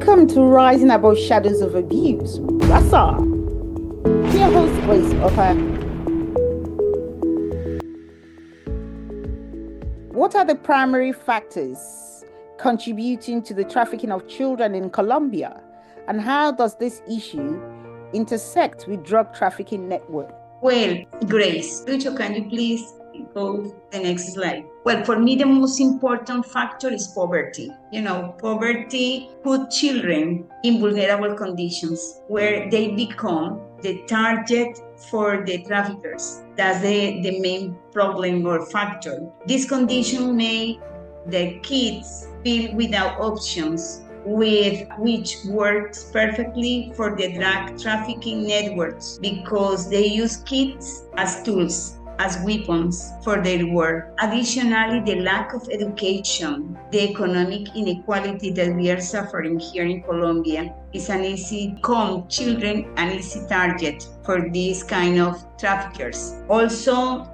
Welcome to Rising Above Shadows of Abuse. Rasa. Here host Grace Offer. What are the primary factors contributing to the trafficking of children in Colombia? And how does this issue intersect with drug trafficking network? Well, Grace, Lucho, can you please go to the next slide? Well, for me, the most important factor is poverty. Poverty puts children in vulnerable conditions where they become the target for the traffickers. That's the main problem or factor. This condition make the kids feel without options, which works perfectly for the drug trafficking networks because they use kids as tools, as weapons for their work. Additionally, the lack of education, the economic inequality that we are suffering here in Colombia is an easy an easy target for these kind of traffickers. Also,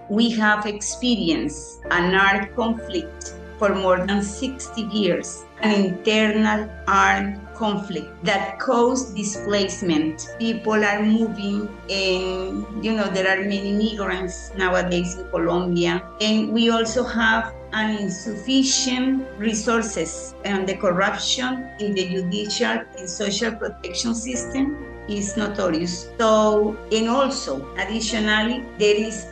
we have experienced an armed conflict for more than 60 years, an internal armed conflict that caused displacement. People are moving and, there are many migrants nowadays in Colombia. And we also have an insufficient resources and the corruption in the judicial and social protection system is notorious. So, and also, additionally, there is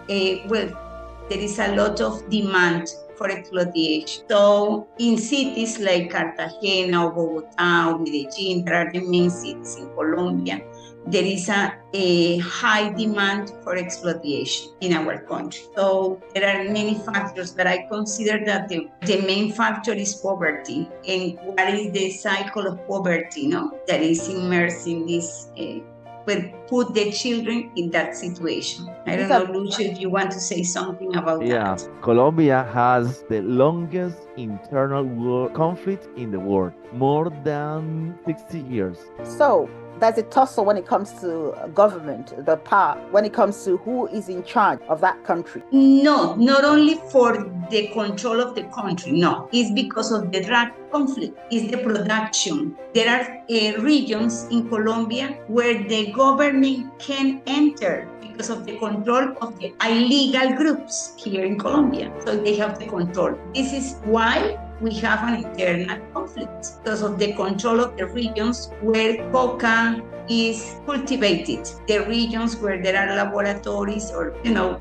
there is a lot of demand for exploitation. So in cities like Cartagena or Bogotá or Medellin, that are the main cities in Colombia, there is a high demand for exploitation in our country. So there are many factors, but I consider that the main factor is poverty. And what is the cycle of poverty, that is immersed in this put the children in that situation. I don't know, Lucio, if you want to say something about that. Colombia has the longest internal war conflict in the world, more than 60 years. So there's a tussle when it comes to government, the power, when it comes to who is in charge of that country. No, not only for the control of the country, no. It's because of the drug conflict, it's the production. There are regions in Colombia where the government can enter because of the control of the illegal groups here in Colombia. So they have the control. This is why we have an internal conflict because of the control of the regions where coca is cultivated, the regions where there are laboratories or,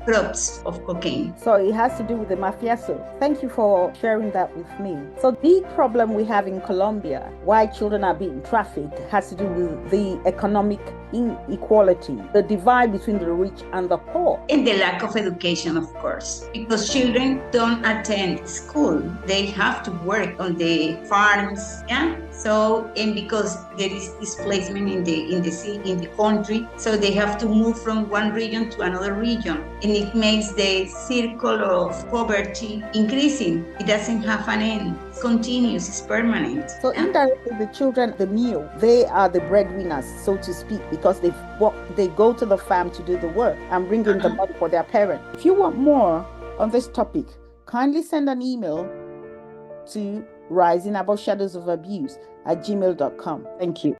crops of cocaine. So it has to do with the mafioso. Thank you for sharing that with me. So the problem we have in Colombia, why children are being trafficked, has to do with the economic inequality, the divide between the rich and the poor. And the lack of education, of course, because children don't attend school. They have to work on the farms, So, and because there is displacement in the country, so they have to move from one region to another region, and it makes the circle of poverty increasing. It doesn't have an end. It's continuous. It's permanent. So indirectly, the children, the meal, they are the breadwinners, so to speak, because they go to the farm to do the work and bring in the money for their parents. If you want more on this topic, kindly send an email to risingaboveshadowsofabuse@gmail.com. Thank you.